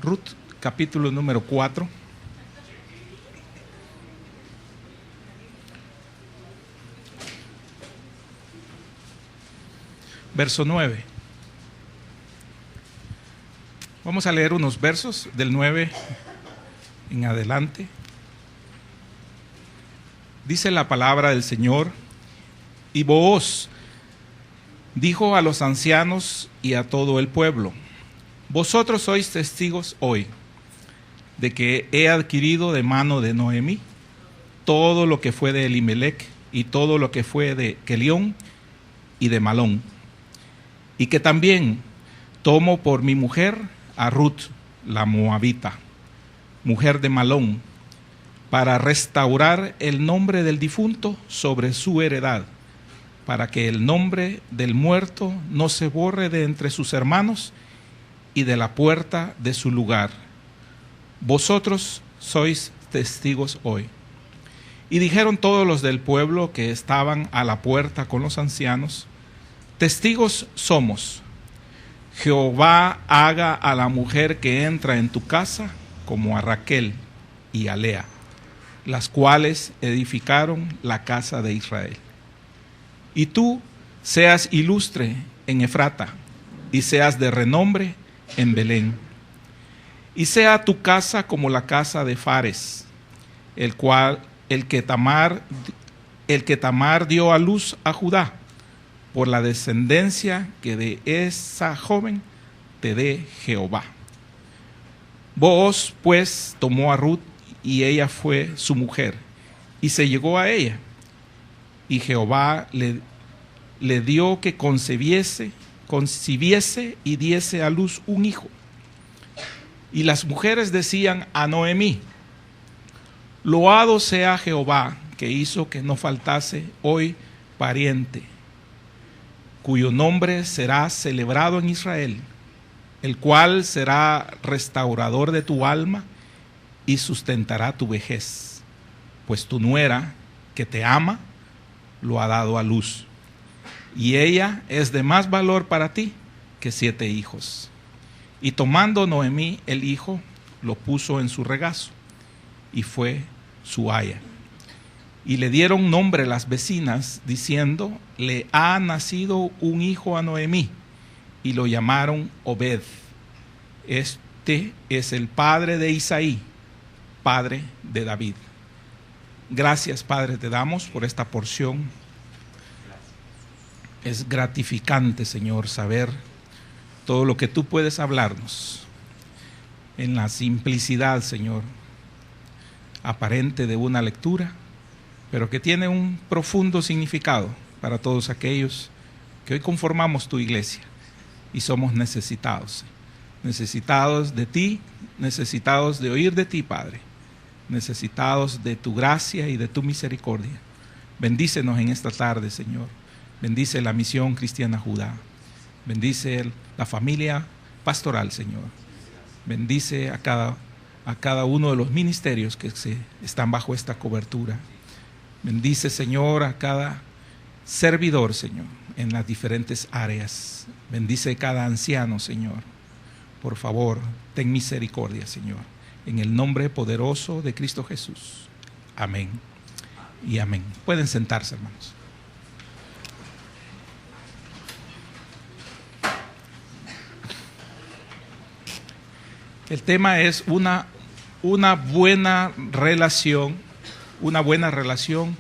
Ruth, capítulo número 4. Verso 9. Vamos a leer unos versos del 9 en adelante. Dice la palabra del Señor: y Booz dijo a los ancianos y a todo el pueblo: vosotros sois testigos hoy de que he adquirido de mano de Noemí todo lo que fue de Elimelec y todo lo que fue de Quelión y de Malón, y que también tomo por mi mujer a Ruth la moabita, mujer de Malón, para restaurar el nombre del difunto sobre su heredad, para que el nombre del muerto no se borre de entre sus hermanos y de la puerta de su lugar. Vosotros sois testigos hoy. Y dijeron todos los del pueblo que estaban a la puerta con los ancianos: testigos somos. Jehová haga a la mujer que entra en tu casa como a Raquel y a Lea, las cuales edificaron la casa de Israel. Y tú seas ilustre en Efrata, y seas de renombre en Belén. Y sea tu casa como la casa de Fares, el que Tamar dio a luz a Judá, por la descendencia que de esa joven te dé Jehová. Booz pues tomó a Ruth, y ella fue su mujer, y se llegó a ella. Y Jehová le dio que concibiese y diese a luz un hijo. Y las mujeres decían a Noemí: loado sea Jehová, que hizo que no faltase hoy pariente, cuyo nombre será celebrado en Israel, el cual será restaurador de tu alma y sustentará tu vejez, pues tu nuera, que te ama, lo ha dado a luz, y ella es de más valor para ti que 7 hijos. Y tomando Noemí el hijo, lo puso en su regazo, y fue su aya. Y le dieron nombre las vecinas, diciendo: le ha nacido un hijo a Noemí, y lo llamaron Obed. Este es el padre de Isaí, padre de David. Gracias, Padre, te damos por esta porción. Es gratificante, Señor, saber todo lo que tú puedes hablarnos en la simplicidad, Señor, aparente de una lectura, pero que tiene un profundo significado para todos aquellos que hoy conformamos tu iglesia y somos necesitados de ti, necesitados de oír de ti, Padre, necesitados de tu gracia y de tu misericordia. Bendícenos en esta tarde, Señor. Bendice la Misión Cristiana Judá. Bendice la familia pastoral, Señor. Bendice a cada uno de los ministerios que están bajo esta cobertura. Bendice, Señor, a cada servidor, Señor, en las diferentes áreas. Bendice cada anciano, Señor. Por favor, ten misericordia, Señor. En el nombre poderoso de Cristo Jesús. Amén y amén. Pueden sentarse, hermanos. El tema es una buena relación. Una buena relación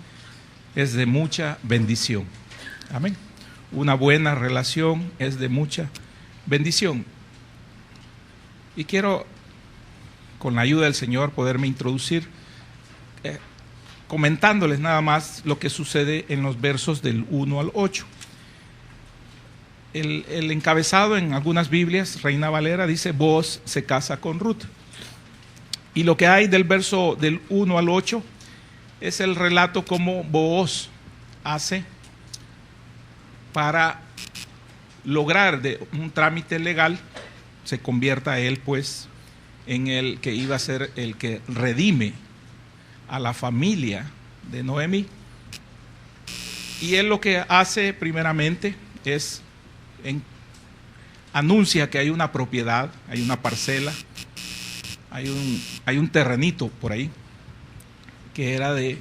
es de mucha bendición. Amén. Una buena relación es de mucha bendición. Y quiero, con la ayuda del Señor, poderme introducir comentándoles nada más lo que sucede en los versos del 1 al 8. El encabezado en algunas Biblias, Reina Valera, dice: Booz se casa con Ruth. Y lo que hay del verso del 1 al 8 es el relato como Booz hace para lograr de un trámite legal se convierta él pues en el que iba a ser el que redime a la familia de Noemí. Y él lo que hace primeramente es anuncia que hay una propiedad, hay una parcela hay un terrenito por ahí que era de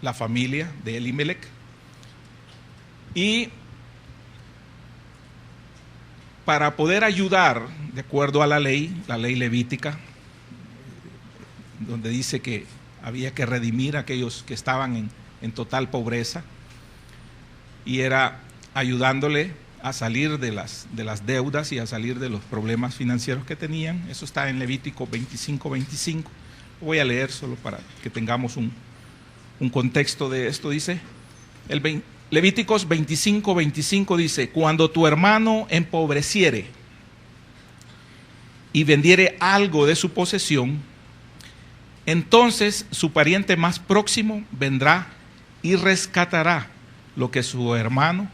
la familia de Elimelech. Y para poder ayudar, de acuerdo a la ley levítica, donde dice que había que redimir a aquellos que estaban en total pobreza, y era ayudándole a salir de las deudas y a salir de los problemas financieros que tenían. Eso está en Levítico 25:25. Lo voy a leer solo para que tengamos un contexto de esto. Dice, Levíticos 25:25 dice: cuando tu hermano empobreciere y vendiere algo de su posesión, entonces su pariente más próximo vendrá y rescatará lo que su hermano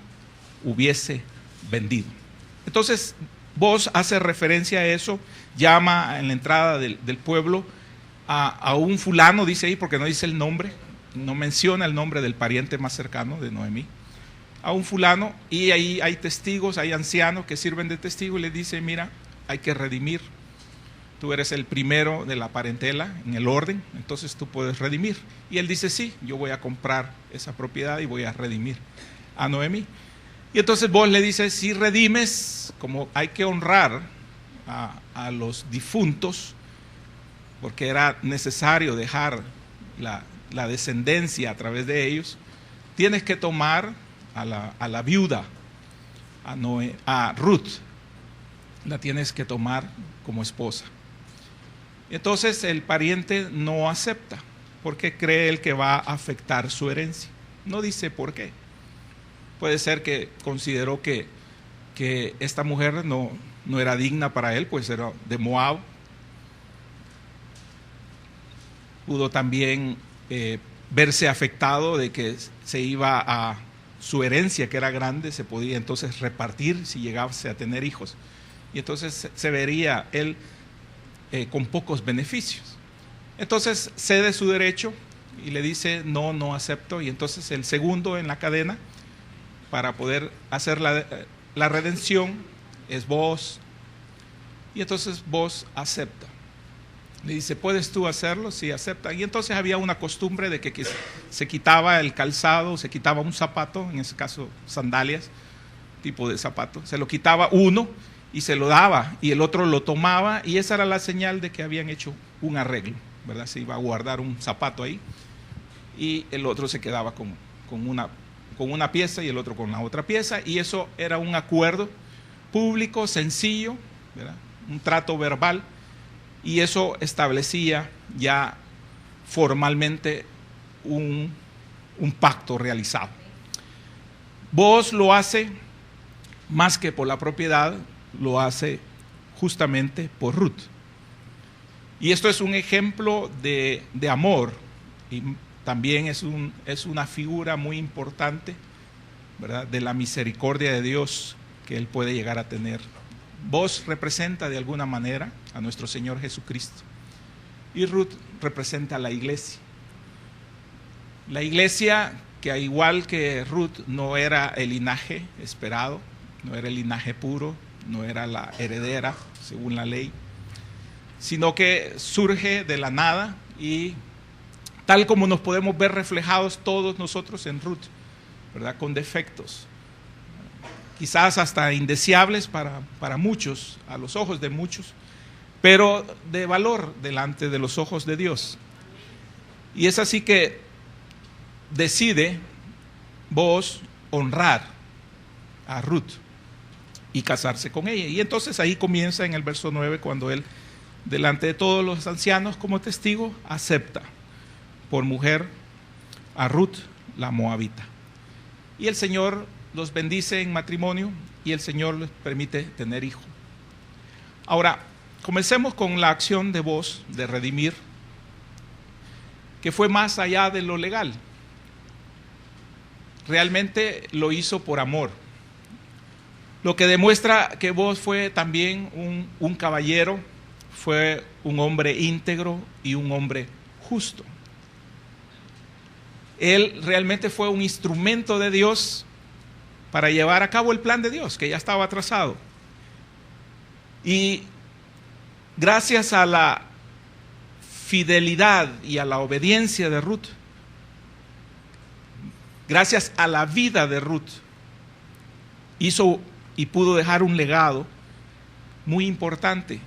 hubiese vendido. Entonces, Booz hace referencia a eso, llama en la entrada del pueblo a un fulano, dice ahí, porque no dice el nombre, no menciona el nombre del pariente más cercano de Noemí, a un fulano, y ahí hay testigos, hay ancianos que sirven de testigo, y le dice: mira, hay que redimir, tú eres el primero de la parentela en el orden, entonces tú puedes redimir. Y él dice: sí, yo voy a comprar esa propiedad y voy a redimir a Noemí. Y entonces Booz le dice: si redimes, como hay que honrar a los difuntos, porque era necesario dejar la descendencia a través de ellos, tienes que tomar a la viuda, a Ruth, la tienes que tomar como esposa. Entonces el pariente no acepta, porque cree él que va a afectar su herencia. No dice por qué. Puede ser que consideró que esta mujer no era digna para él, pues era de Moab. Pudo también verse afectado de que se iba a su herencia, que era grande, se podía entonces repartir si llegase a tener hijos. Y entonces se vería él con pocos beneficios. Entonces cede su derecho y le dice: no acepto. Y entonces el segundo en la cadena para poder hacer la redención es Booz. Y entonces Booz acepta. Le dice: ¿puedes tú hacerlo? Sí, acepta. Y entonces había una costumbre de que se quitaba el calzado, se quitaba un zapato, en ese caso sandalias, tipo de zapato, se lo quitaba uno y se lo daba, y el otro lo tomaba, y esa era la señal de que habían hecho un arreglo, ¿verdad? Se iba a guardar un zapato ahí, y el otro se quedaba con una pieza y el otro con la otra pieza, y eso era un acuerdo público, sencillo, ¿verdad? Un trato verbal, y eso establecía ya formalmente un pacto realizado. Booz lo hace más que por la propiedad, lo hace justamente por Ruth. Y esto es un ejemplo de amor, y también es una figura muy importante, ¿verdad?, de la misericordia de Dios que Él puede llegar a tener. Booz representa de alguna manera a nuestro Señor Jesucristo, y Ruth representa a la iglesia. La iglesia que, al igual que Ruth, no era el linaje esperado, no era el linaje puro, no era la heredera según la ley, sino que surge de la nada, y tal como nos podemos ver reflejados todos nosotros en Ruth, ¿verdad?, con defectos, quizás hasta indeseables para muchos, a los ojos de muchos, pero de valor delante de los ojos de Dios. Y es así que decide Booz honrar a Ruth y casarse con ella. Y entonces ahí comienza en el verso 9, cuando él, delante de todos los ancianos como testigo, acepta por mujer a Ruth la moabita. Y el Señor los bendice en matrimonio, y el Señor les permite tener hijo. Ahora, comencemos con la acción de Booz de redimir, que fue más allá de lo legal. Realmente lo hizo por amor, lo que demuestra que Booz fue también un caballero, fue un hombre íntegro y un hombre justo. Él realmente fue un instrumento de Dios para llevar a cabo el plan de Dios, que ya estaba trazado. Y gracias a la fidelidad y a la obediencia de Ruth, gracias a la vida de Ruth, hizo y pudo dejar un legado muy importante.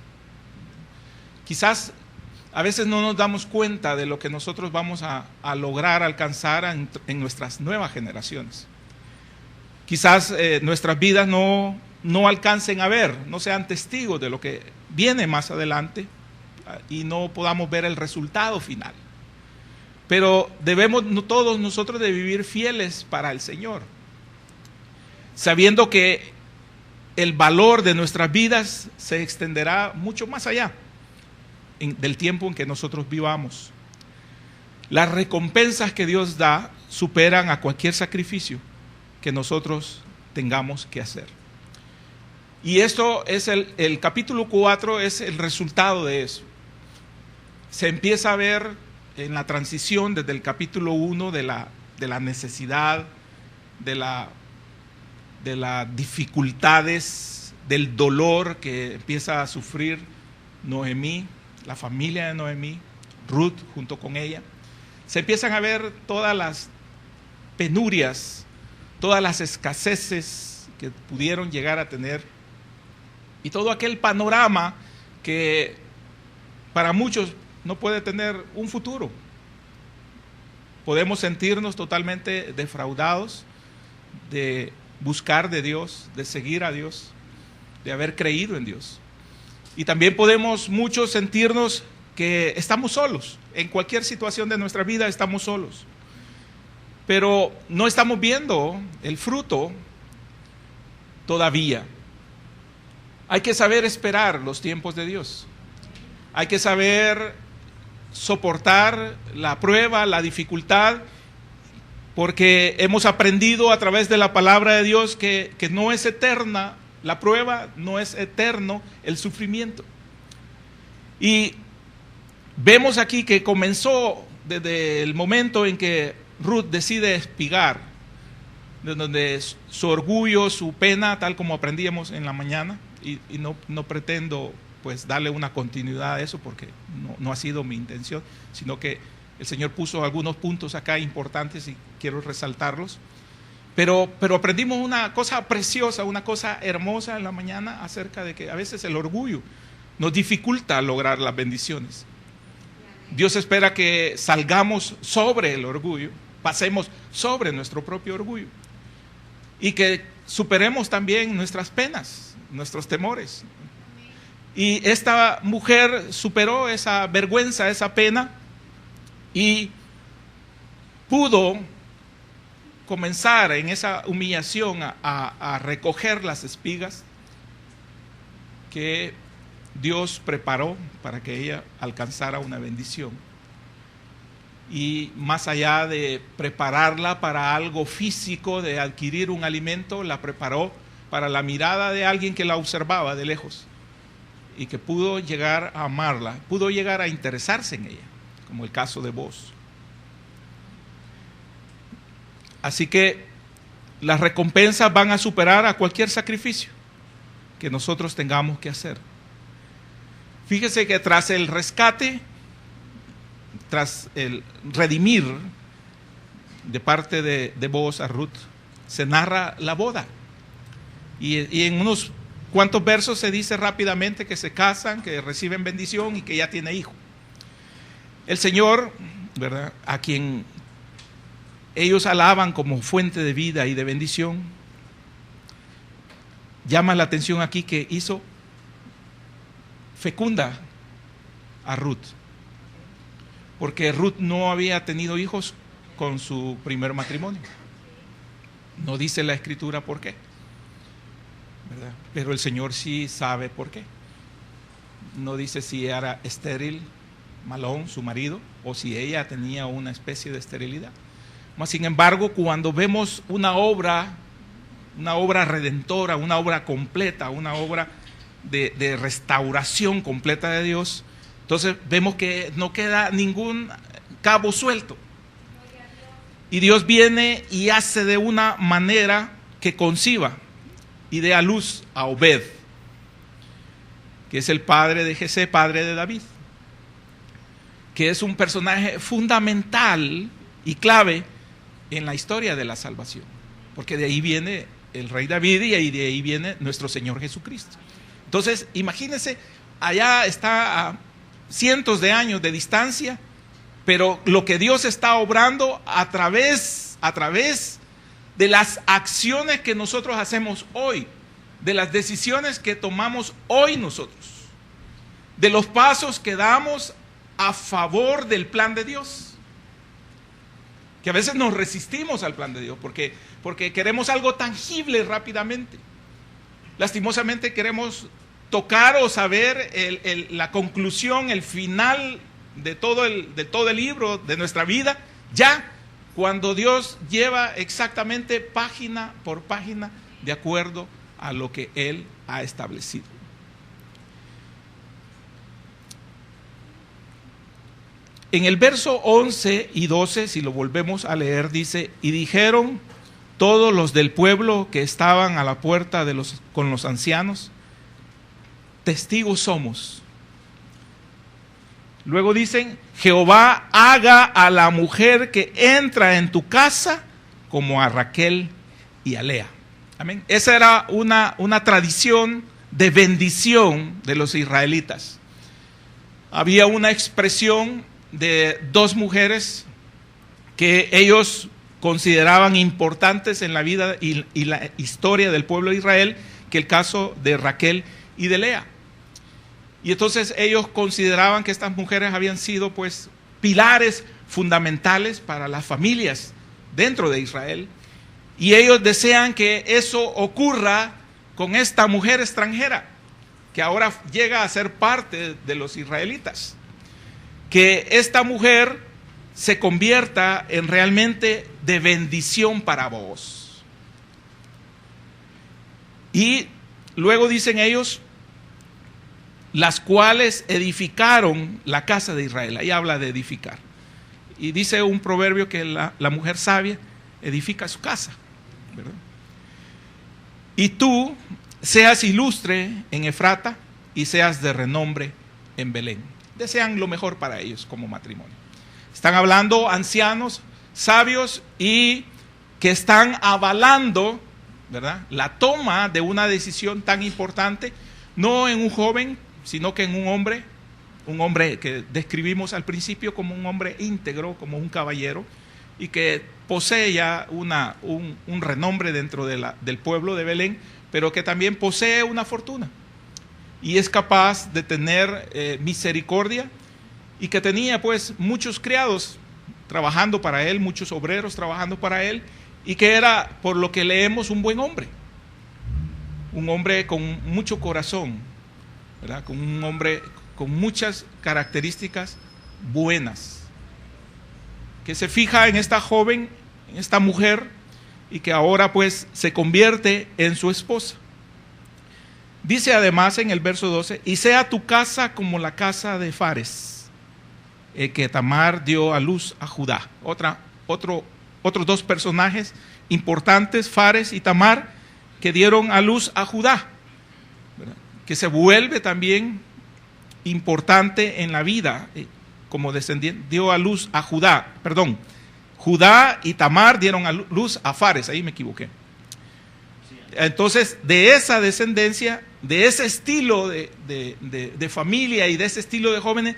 Quizás a veces no nos damos cuenta de lo que nosotros vamos a lograr alcanzar en nuestras nuevas generaciones. Quizás nuestras vidas no alcancen a ver, no sean testigos de lo que viene más adelante y no podamos ver el resultado final. Pero debemos todos nosotros de vivir fieles para el Señor, sabiendo que el valor de nuestras vidas se extenderá mucho más allá del tiempo en que nosotros vivamos. Las recompensas que Dios da superan a cualquier sacrificio que nosotros tengamos que hacer. Y esto es el capítulo 4 es el resultado de eso. Se empieza a ver en la transición desde el capítulo 1 de la necesidad, de las dificultades, del dolor que empieza a sufrir Noemí, la familia de Noemí, Ruth junto con ella. Se empiezan a ver todas las penurias, todas las escaseces que pudieron llegar a tener y todo aquel panorama que para muchos no puede tener un futuro. Podemos sentirnos totalmente defraudados de buscar de Dios, de seguir a Dios, de haber creído en Dios. Y también podemos muchos sentirnos que estamos solos. En cualquier situación de nuestra vida estamos solos. Pero no estamos viendo el fruto todavía. Hay que saber esperar los tiempos de Dios. Hay que saber soportar la prueba, la dificultad, porque hemos aprendido a través de la palabra de Dios que no es eterna la prueba, no es eterno el sufrimiento. Y vemos aquí que comenzó desde el momento en que Ruth decide espigar, de donde su orgullo, su pena, tal como aprendíamos en la mañana, y no pretendo pues darle una continuidad a eso porque no ha sido mi intención, sino que el Señor puso algunos puntos acá importantes y quiero resaltarlos. Pero aprendimos una cosa preciosa, una cosa hermosa en la mañana acerca de que a veces el orgullo nos dificulta lograr las bendiciones. Dios espera que salgamos sobre el orgullo, pasemos sobre nuestro propio orgullo y que superemos también nuestras penas, nuestros temores. Y esta mujer superó esa vergüenza, esa pena y pudo comenzar en esa humillación a recoger las espigas que Dios preparó para que ella alcanzara una bendición. Y más allá de prepararla para algo físico, de adquirir un alimento, la preparó para la mirada de alguien que la observaba de lejos y que pudo llegar a amarla, pudo llegar a interesarse en ella, como el caso de Booz. Así que las recompensas van a superar a cualquier sacrificio que nosotros tengamos que hacer. Fíjese que tras el rescate, tras el redimir de parte de Booz a Ruth, se narra la boda. Y en unos cuantos versos se dice rápidamente que se casan, que reciben bendición y que ya tiene hijo. El Señor, ¿verdad?, a quien ellos alaban como fuente de vida y de bendición, llama la atención aquí que hizo fecunda a Ruth, porque Ruth no había tenido hijos con su primer matrimonio. No dice la Escritura por qué, ¿verdad? Pero el Señor sí sabe por qué. No dice si era estéril Malón, su marido, o si ella tenía una especie de esterilidad. Sin embargo, cuando vemos una obra redentora, una obra completa, una obra de restauración completa de Dios, entonces vemos que no queda ningún cabo suelto. Y Dios viene y hace de una manera que conciba y dé a luz a Obed, que es el padre de Jesé, padre de David. que es un personaje fundamental y clave en la historia de la salvación, porque de ahí viene el rey David y de ahí viene nuestro Señor Jesucristo. Entonces, imagínense, allá está a cientos de años de distancia, pero lo que Dios está obrando a través de las acciones que nosotros hacemos hoy, de las decisiones que tomamos hoy nosotros, de los pasos que damos a favor del plan de Dios. Que a veces nos resistimos al plan de Dios porque queremos algo tangible rápidamente. Lastimosamente queremos tocar o saber la conclusión, el final de todo el libro, de nuestra vida, ya cuando Dios lleva exactamente página por página de acuerdo a lo que Él ha establecido. En el verso 11 y 12, si lo volvemos a leer, dice: y dijeron todos los del pueblo que estaban a la puerta con los ancianos, testigos somos. Luego dicen: Jehová haga a la mujer que entra en tu casa como a Raquel y a Lea. Amén. Esa era una tradición de bendición de los israelitas. Había una expresión de dos mujeres que ellos consideraban importantes en la vida y la historia del pueblo de Israel, que el caso de Raquel y de Lea. Y entonces ellos consideraban que estas mujeres habían sido pues pilares fundamentales para las familias dentro de Israel, y ellos desean que eso ocurra con esta mujer extranjera que ahora llega a ser parte de los israelitas, que esta mujer se convierta en realmente de bendición para vos. Y luego dicen ellos: las cuales edificaron la casa de Israel. Ahí habla de edificar. Y dice un proverbio que la mujer sabia edifica su casa, ¿verdad? Y tú seas ilustre en Efrata y seas de renombre en Belén. Desean lo mejor para ellos como matrimonio. Están hablando ancianos, sabios, y que están avalando, ¿verdad?, la toma de una decisión tan importante, no en un joven, sino que en un hombre que describimos al principio como un hombre íntegro, como un caballero, y que posee ya un renombre dentro del pueblo de Belén, pero que también posee una fortuna y es capaz de tener misericordia, y que tenía pues muchos criados trabajando para él, muchos obreros trabajando para él, y que era, por lo que leemos, un buen hombre, un hombre con mucho corazón, ¿verdad?, con un hombre con muchas características buenas, que se fija en esta joven, en esta mujer, y que ahora pues se convierte en su esposa. Dice además en el verso 12: y sea tu casa como la casa de Fares, que Tamar dio a luz a Judá. Otros dos personajes importantes, Fares y Tamar, que dieron a luz a Judá, ¿verdad?, que se vuelve también importante en la vida, como descendiente, dio a luz a Judá, Judá y Tamar dieron a luz a Fares, ahí me equivoqué. Entonces, de esa descendencia, de ese estilo de familia y de ese estilo de jóvenes,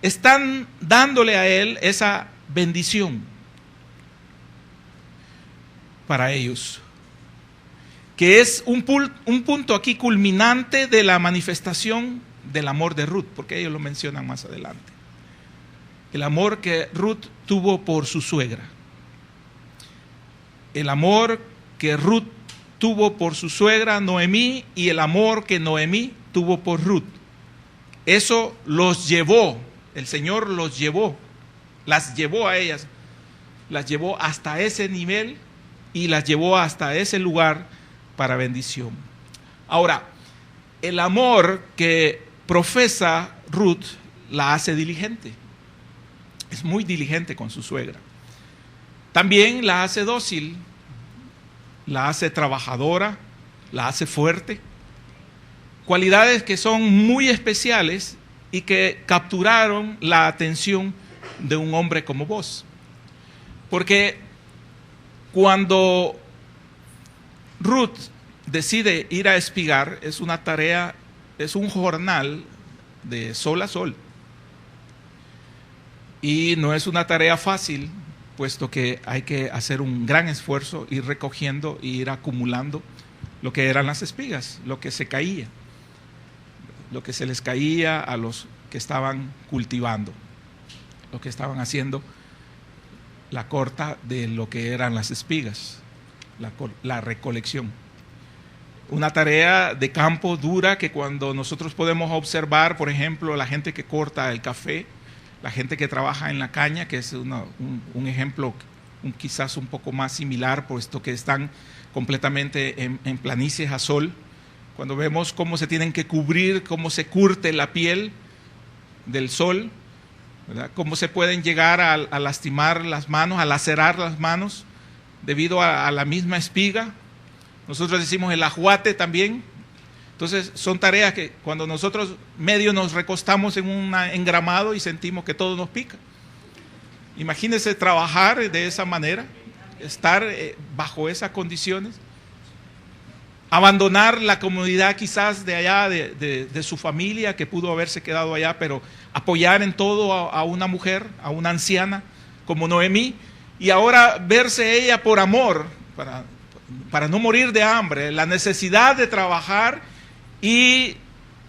están dándole a él esa bendición para ellos, que es un punto aquí culminante de la manifestación del amor de Ruth, porque ellos lo mencionan más adelante. El amor que Ruth tuvo por su suegra. El amor que Ruth tuvo por su suegra Noemí, y el amor que Noemí tuvo por Ruth. Eso los llevó, el Señor las llevó a ellas, las llevó hasta ese nivel y las llevó hasta ese lugar para bendición. Ahora, el amor que profesa Ruth la hace diligente. Es muy diligente con su suegra. También la hace dócil, la hace trabajadora, la hace fuerte. Cualidades que son muy especiales y que capturaron la atención de un hombre como vos. Porque cuando Ruth decide ir a espigar, es una tarea, es un jornal de sol a sol. Y no es una tarea fácil, puesto que hay que hacer un gran esfuerzo, ir recogiendo e ir acumulando lo que eran las espigas, lo que se caía, lo que se les caía a los que estaban cultivando, lo que estaban haciendo la corta de lo que eran las espigas, la recolección. Una tarea de campo dura que cuando nosotros podemos observar, por ejemplo, la gente que corta el café, la gente que trabaja en la caña, que es un ejemplo quizás un poco más similar, puesto que están completamente en planicies a sol. Cuando vemos cómo se tienen que cubrir, cómo se curte la piel del sol, ¿verdad? Cómo se pueden llegar a lastimar las manos, a lacerar las manos debido a la misma espiga. Nosotros decimos el ajuate también. Entonces son tareas que cuando nosotros medio nos recostamos en un engramado y sentimos que todo nos pica. Imagínense trabajar de esa manera, estar bajo esas condiciones, abandonar la comunidad quizás de allá, de su familia que pudo haberse quedado allá, pero apoyar en todo a una mujer, a una anciana como Noemí, y ahora verse ella por amor, para no morir de hambre, la necesidad de trabajar y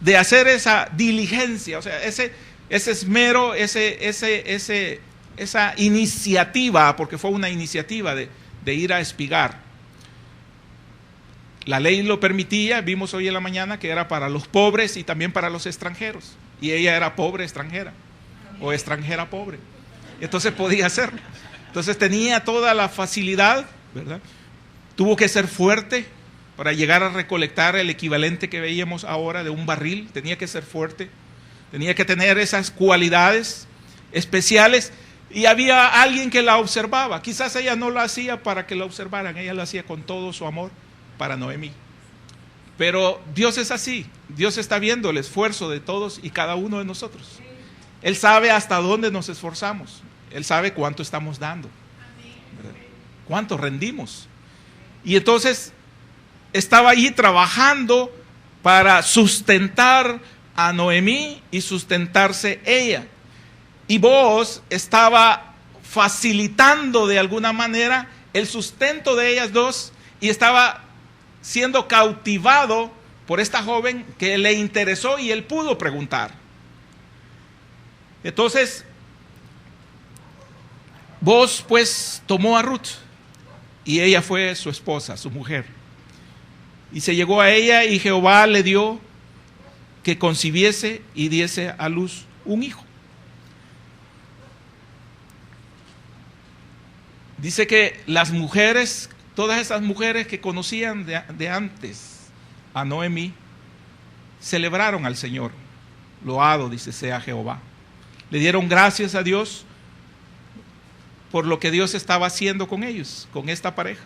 de hacer esa diligencia, o sea, ese esmero, esa iniciativa, porque fue una iniciativa de ir a espigar. La ley lo permitía, vimos hoy en la mañana que era para los pobres y también para los extranjeros, y ella era pobre extranjera, o extranjera pobre, entonces podía hacerlo. Entonces tenía toda la facilidad, ¿verdad? Tuvo que ser fuerte para llegar a recolectar el equivalente que veíamos ahora de un barril. Tenía que ser fuerte, tenía que tener esas cualidades especiales, y había alguien que la observaba. Quizás ella no lo hacía para que la observaran, ella lo hacía con todo su amor para Noemí. Pero Dios es así, Dios está viendo el esfuerzo de todos y cada uno de nosotros. Él sabe hasta dónde nos esforzamos, Él sabe cuánto estamos dando, ¿verdad? Cuánto rendimos. Y entonces estaba allí trabajando para sustentar a Noemí y sustentarse ella. Y Booz estaba facilitando de alguna manera el sustento de ellas dos, y estaba siendo cautivado por esta joven que le interesó y él pudo preguntar. Entonces Booz pues tomó a Ruth, y ella fue su esposa, su mujer, y se llegó a ella, y Jehová le dio que concibiese y diese a luz un hijo. Dice que las mujeres, todas esas mujeres que conocían de antes a Noemí, celebraron al Señor. Loado, dice, sea Jehová. Le dieron gracias a Dios por lo que Dios estaba haciendo con ellos, con esta pareja.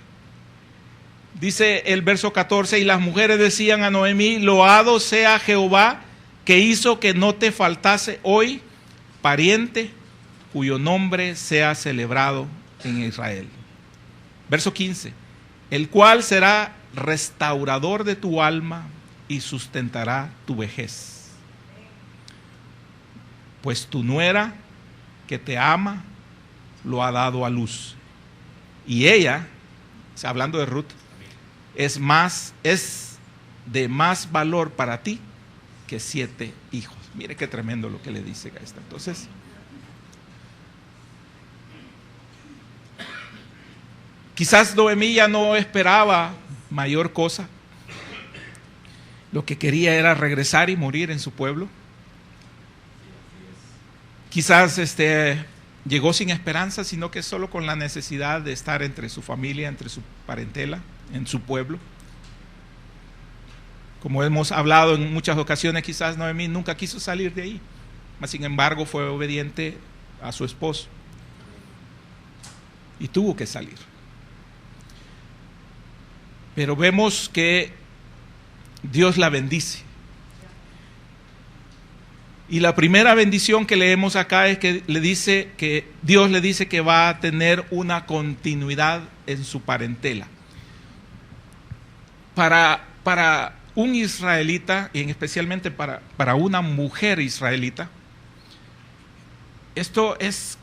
Dice el verso 14, y las mujeres decían a Noemí, loado sea Jehová, que hizo que no te faltase hoy pariente cuyo nombre sea celebrado en Israel. Verso 15, el cual será restaurador de tu alma y sustentará tu vejez. Pues tu nuera que te ama lo ha dado a luz. Y ella, hablando de Ruth, es de más valor para ti que 7 hijos. Mire qué tremendo lo que le dice a esta. Entonces, quizás Noemí ya no esperaba mayor cosa. Lo que quería era regresar y morir en su pueblo. Quizás llegó sin esperanza, sino que solo con la necesidad de estar entre su familia, entre su parentela, en su pueblo. Como hemos hablado en muchas ocasiones, quizás Noemí nunca quiso salir de ahí, mas sin embargo fue obediente a su esposo y tuvo que salir. Pero vemos que Dios la bendice. Y la primera bendición que leemos acá es que le dice que Dios le dice que va a tener una continuidad en su parentela. Para un israelita, y especialmente para una mujer israelita, esto es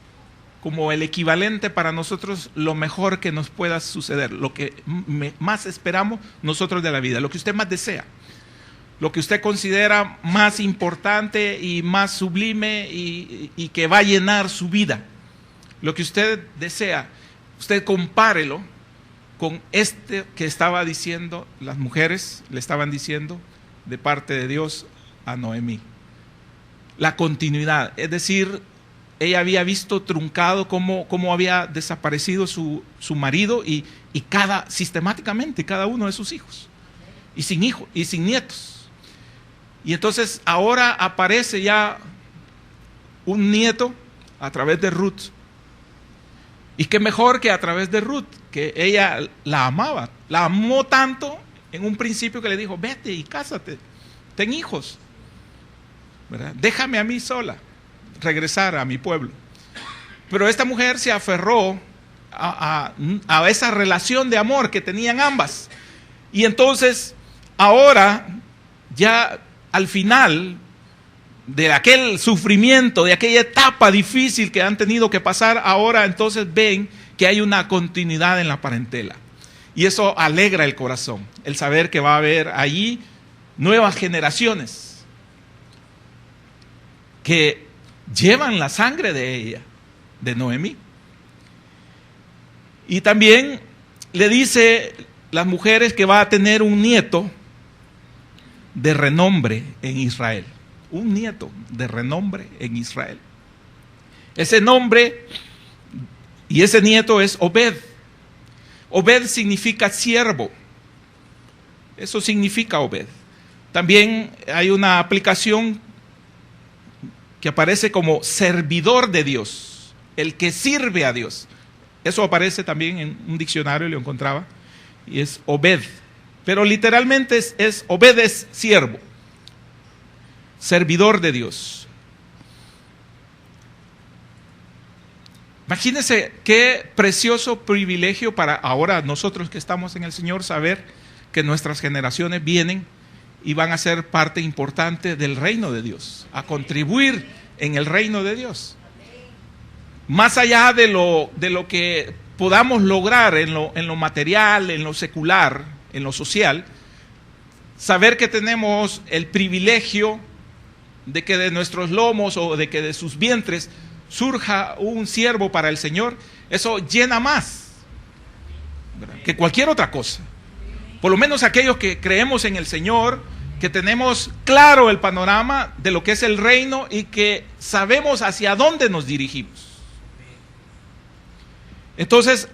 como el equivalente para nosotros, lo mejor que nos pueda suceder, lo que más esperamos nosotros de la vida, lo que usted más desea, lo que usted considera más importante y más sublime y que va a llenar su vida. Lo que usted desea, usted compárelo con este que estaba diciendo, las mujeres le estaban diciendo de parte de Dios a Noemí. La continuidad, es decir, ella había visto truncado cómo había desaparecido su marido y sistemáticamente cada uno de sus hijos, y sin nietos. Y entonces ahora aparece ya un nieto a través de Ruth. Y qué mejor que a través de Ruth, que ella la amaba. La amó tanto en un principio que le dijo, vete y cásate, ten hijos, ¿verdad? Déjame a mí sola, regresar a mi pueblo. Pero esta mujer se aferró a esa relación de amor que tenían ambas. Y entonces ahora ya al final de aquel sufrimiento, de aquella etapa difícil que han tenido que pasar, ahora entonces ven que hay una continuidad en la parentela. Y eso alegra el corazón, el saber que va a haber allí nuevas generaciones que llevan la sangre de ella, de Noemí. Y también le dice las mujeres que va a tener un nieto de renombre en Israel. Un nieto de renombre en Israel. Ese nombre y ese nieto es Obed. Obed significa siervo. Eso significa Obed. También hay una aplicación que aparece como servidor de Dios, el que sirve a Dios. Eso aparece también en un diccionario, lo encontraba, y es Obed. Pero literalmente es Obed es siervo, servidor de Dios. Imagínense qué precioso privilegio para ahora nosotros que estamos en el Señor, saber que nuestras generaciones vienen y van a ser parte importante del reino de Dios, a contribuir en el reino de Dios. Más allá de lo que podamos lograr en lo material, en lo secular, en lo social, saber que tenemos el privilegio de que de nuestros lomos o de que de sus vientres surja un siervo para el Señor, eso llena más, ¿verdad?, que cualquier otra cosa. Por lo menos aquellos que creemos en el Señor, que tenemos claro el panorama de lo que es el reino y que sabemos hacia dónde nos dirigimos. Entonces,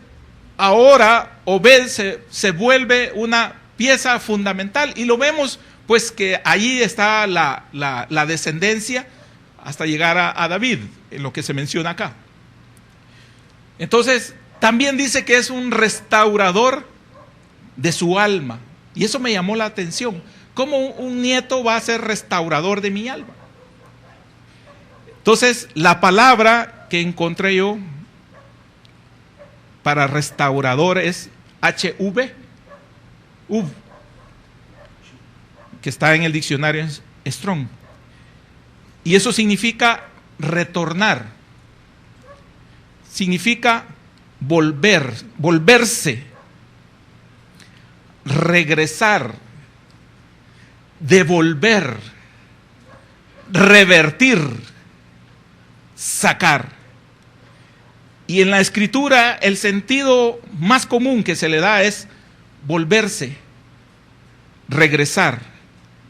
ahora Obed se vuelve una pieza fundamental y lo vemos pues que allí está la descendencia hasta llegar a David, en lo que se menciona acá. Entonces, también dice que es un restaurador de su alma. Y eso me llamó la atención. ¿Cómo un nieto va a ser restaurador de mi alma? Entonces, la palabra que encontré yo para restaurador es HV, que está en el diccionario Strong. Y eso significa retornar, significa volverse, regresar, devolver, revertir, sacar. Y en la escritura el sentido más común que se le da es volverse, regresar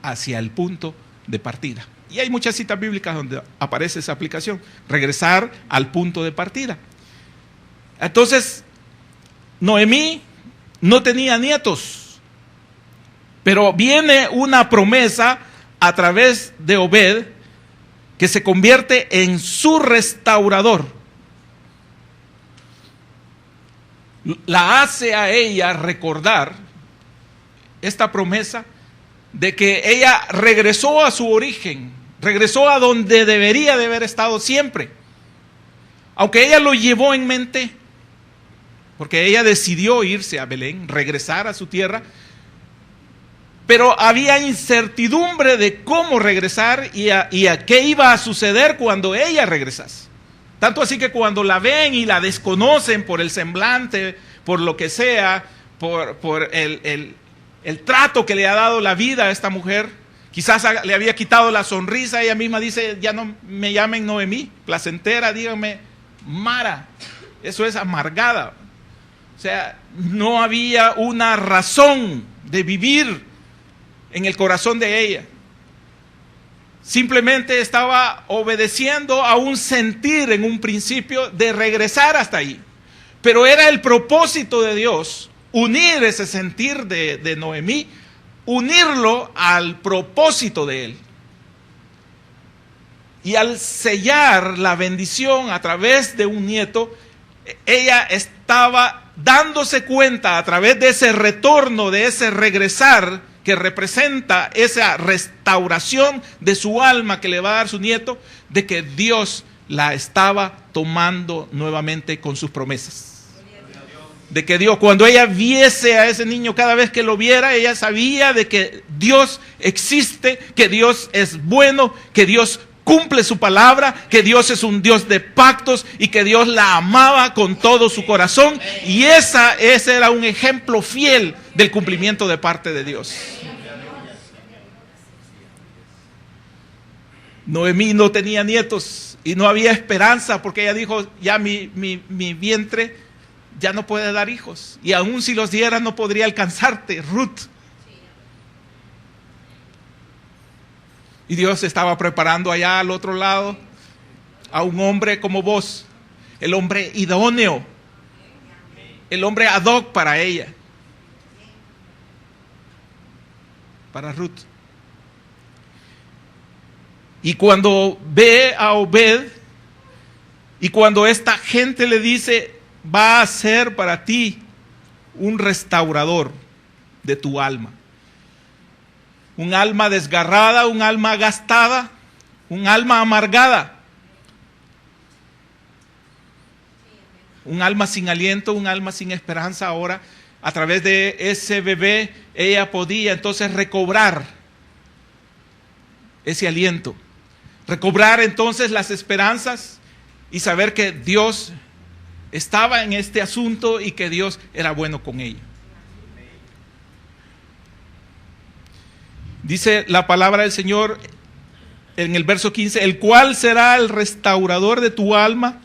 hacia el punto de partida. Y hay muchas citas bíblicas donde aparece esa aplicación, regresar al punto de partida. Entonces, Noemí no tenía nietos, pero viene una promesa a través de Obed que se convierte en su restaurador. La hace a ella recordar esta promesa de que ella regresó a su origen, regresó a donde debería de haber estado siempre. Aunque ella lo llevó en mente, porque ella decidió irse a Belén, regresar a su tierra, pero había incertidumbre de cómo regresar y a qué iba a suceder cuando ella regresase. Tanto así que cuando la ven y la desconocen por el semblante, por lo que sea, por el trato que le ha dado la vida a esta mujer, quizás le había quitado la sonrisa. Ella misma dice: ya no me llamen Noemí, placentera, díganme Mara. Eso es amargada. O sea, no había una razón de vivir en el corazón de ella. Simplemente estaba obedeciendo a un sentir en un principio de regresar hasta ahí. Pero era el propósito de Dios unir ese sentir de Noemí, unirlo al propósito de Él. Y al sellar la bendición a través de un nieto, ella estaba dándose cuenta a través de ese retorno, de ese regresar que representa esa restauración de su alma que le va a dar su nieto, de que Dios la estaba tomando nuevamente con sus promesas. De que Dios, cuando ella viese a ese niño, cada vez que lo viera, ella sabía de que Dios existe, que Dios es bueno, que Dios cumple su palabra, que Dios es un Dios de pactos y que Dios la amaba con todo su corazón. Y ese era un ejemplo fiel del cumplimiento de parte de Dios. Noemí no tenía nietos y no había esperanza, porque ella dijo: ya mi vientre ya no puede dar hijos, y aún si los diera no podría alcanzarte, Ruth. Y Dios estaba preparando allá al otro lado a un hombre como vos, el hombre idóneo, el hombre ad hoc para ella, para Ruth. Y cuando ve a Obed, y cuando esta gente le dice: va a ser para ti un restaurador de tu alma, un alma desgarrada, un alma gastada, un alma amargada, un alma sin aliento, un alma sin esperanza. Ahora, a través de ese bebé, ella podía entonces recobrar ese aliento, recobrar entonces las esperanzas y saber que Dios estaba en este asunto y que Dios era bueno con ella. Dice la palabra del Señor en el verso 15: el cual será el restaurador de tu alma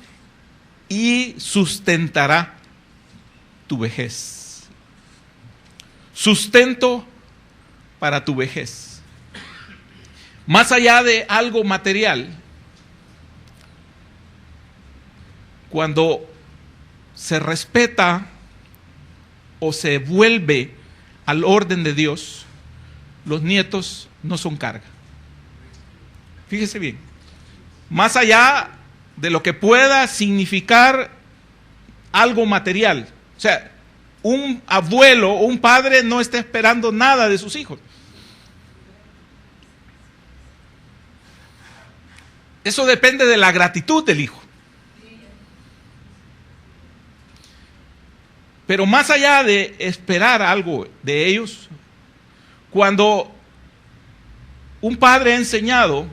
y sustentará tu vejez. Sustento para tu vejez. Más allá de algo material, cuando se respeta o se vuelve al orden de Dios, los nietos no son carga. Fíjese bien, más allá de lo que pueda significar algo material, o sea, un abuelo o un padre no está esperando nada de sus hijos. Eso depende de la gratitud del hijo. Pero más allá de esperar algo de ellos, cuando un padre ha enseñado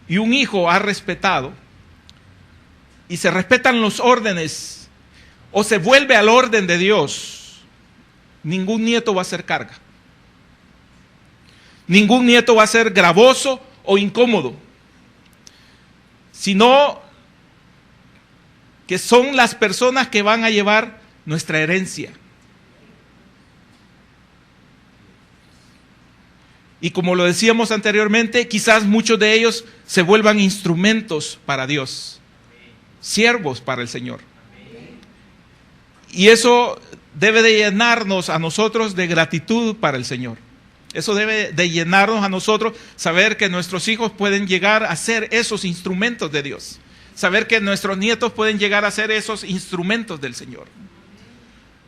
y un hijo ha respetado, y se respetan los órdenes o se vuelve al orden de Dios, ningún nieto va a ser carga. Ningún nieto va a ser gravoso o incómodo, sino que son las personas que van a llevar nuestra herencia. Y como lo decíamos anteriormente, quizás muchos de ellos se vuelvan instrumentos para Dios, siervos para el Señor. Y eso debe de llenarnos a nosotros de gratitud para el Señor. Eso debe de llenarnos a nosotros, saber que nuestros hijos pueden llegar a ser esos instrumentos de Dios. Saber que nuestros nietos pueden llegar a ser esos instrumentos del Señor.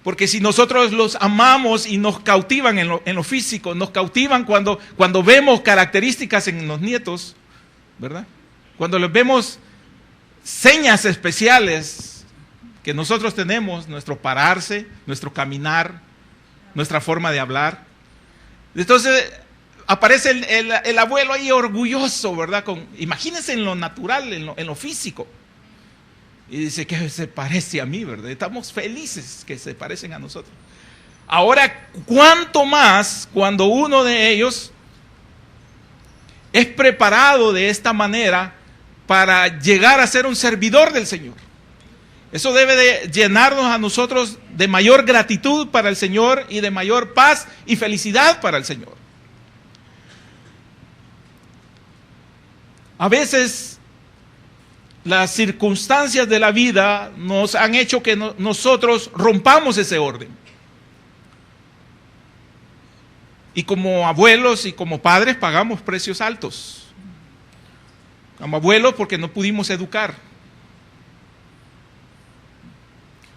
Porque si nosotros los amamos y nos cautivan en lo físico, nos cautivan cuando vemos características en los nietos, ¿verdad? Cuando les vemos señas especiales que nosotros tenemos, nuestro pararse, nuestro caminar, nuestra forma de hablar. Entonces aparece el abuelo ahí orgulloso, ¿verdad? Imagínense en lo natural, en lo físico. Y dice que se parece a mí, ¿verdad? Estamos felices que se parecen a nosotros. Ahora, ¿cuánto más cuando uno de ellos es preparado de esta manera para llegar a ser un servidor del Señor? Eso debe de llenarnos a nosotros de mayor gratitud para el Señor y de mayor paz y felicidad para el Señor. A veces las circunstancias de la vida nos han hecho que nosotros rompamos ese orden. Y como abuelos y como padres pagamos precios altos. Como abuelos porque no pudimos educar.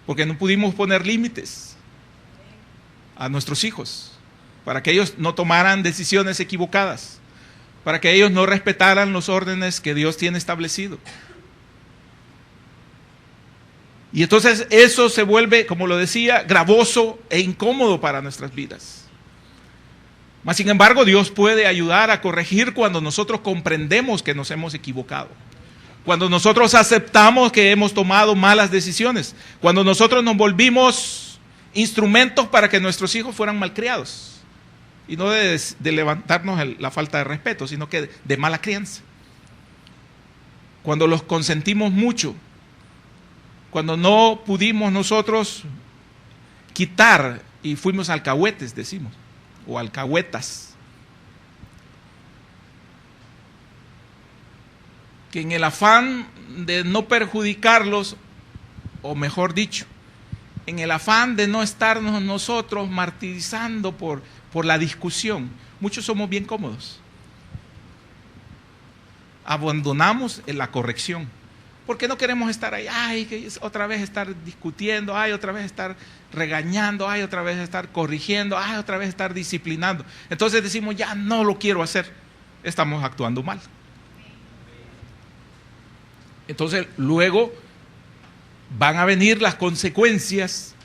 Porque no pudimos poner límites a nuestros hijos. Para que ellos no tomaran decisiones equivocadas. Para que ellos no respetaran los órdenes que Dios tiene establecido. Y entonces eso se vuelve, como lo decía, gravoso e incómodo para nuestras vidas. Mas sin embargo, Dios puede ayudar a corregir cuando nosotros comprendemos que nos hemos equivocado. Cuando nosotros aceptamos que hemos tomado malas decisiones. Cuando nosotros nos volvimos instrumentos para que nuestros hijos fueran malcriados. Y no de levantarnos la falta de respeto, sino que de mala crianza. Cuando los consentimos mucho. Cuando no pudimos nosotros quitar y fuimos alcahuetes, decimos, o alcahuetas. Que en el afán de no perjudicarlos, o mejor dicho, en el afán de no estarnos nosotros martirizando por la discusión, muchos somos bien cómodos. Abandonamos en la corrección. Porque no queremos estar ahí, que otra vez estar discutiendo, otra vez estar regañando, otra vez estar corrigiendo, otra vez estar disciplinando. Entonces decimos, ya no lo quiero hacer, estamos actuando mal. Entonces luego van a venir las consecuencias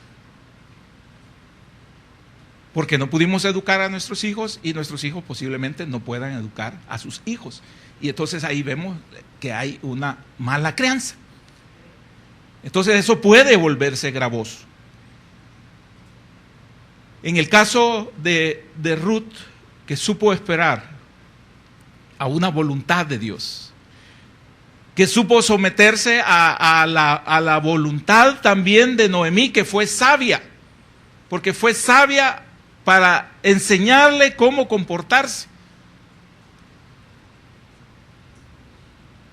porque no pudimos educar a nuestros hijos y nuestros hijos posiblemente no puedan educar a sus hijos. Y entonces ahí vemos que hay una mala crianza. Entonces eso puede volverse gravoso. En el caso de Ruth, que supo esperar a una voluntad de Dios, que supo someterse a la voluntad también de Noemí, que fue sabia, porque fue sabia para enseñarle cómo comportarse.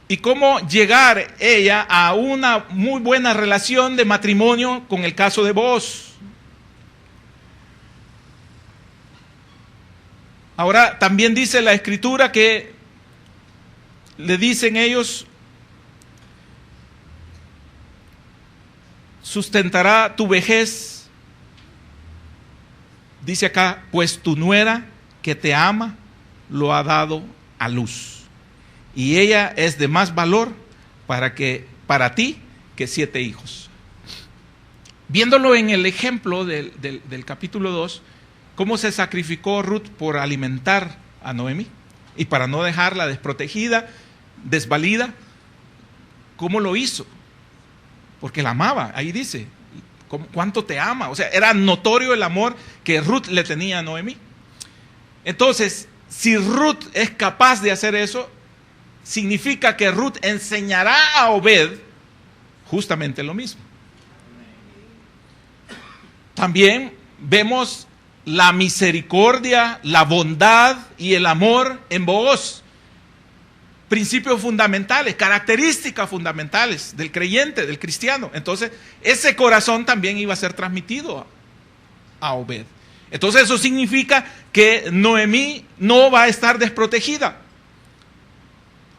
Y cómo llegar ella a una muy buena relación de matrimonio con el caso de Booz. Ahora también dice la Escritura que le dicen ellos, sustentará tu vejez. Dice acá, pues tu nuera que te ama lo ha dado a luz. Y ella es de más valor para ti que 7 hijos. Viéndolo en el ejemplo del capítulo 2, cómo se sacrificó Ruth por alimentar a Noemí y para no dejarla desprotegida, desvalida, ¿cómo lo hizo? Porque la amaba, ahí dice, ¿cuánto te ama? O sea, era notorio el amor que Ruth le tenía a Noemí. Entonces, si Ruth es capaz de hacer eso, significa que Ruth enseñará a Obed justamente lo mismo. También vemos la misericordia, la bondad y el amor en Booz. Principios fundamentales, características fundamentales del creyente, del cristiano. Entonces, ese corazón también iba a ser transmitido a Obed. Entonces, eso significa que Noemí no va a estar desprotegida.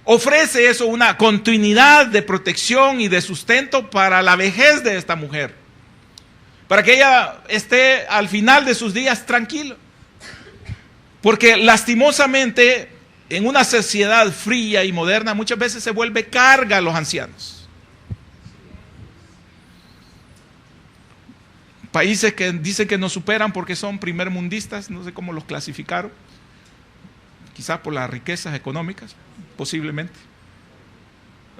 Ofrece eso una continuidad de protección y de sustento para la vejez de esta mujer. para que ella esté al final de sus días tranquila. Porque lastimosamente, en una sociedad fría y moderna, muchas veces se vuelve carga a los ancianos. Países que dicen que nos superan porque son primermundistas, no sé cómo los clasificaron, quizás por las riquezas económicas, posiblemente,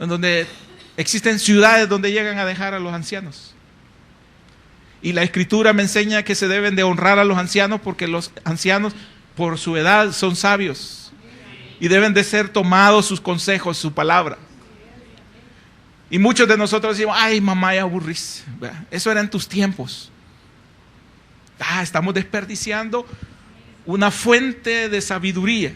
en donde existen ciudades donde llegan a dejar a los ancianos. Y la Escritura me enseña que se deben de honrar a los ancianos porque los ancianos por su edad son sabios y deben de ser tomados sus consejos, su palabra. Y muchos de nosotros decimos, ay mamá, ya aburrís, eso era en tus tiempos. Estamos desperdiciando una fuente de sabiduría,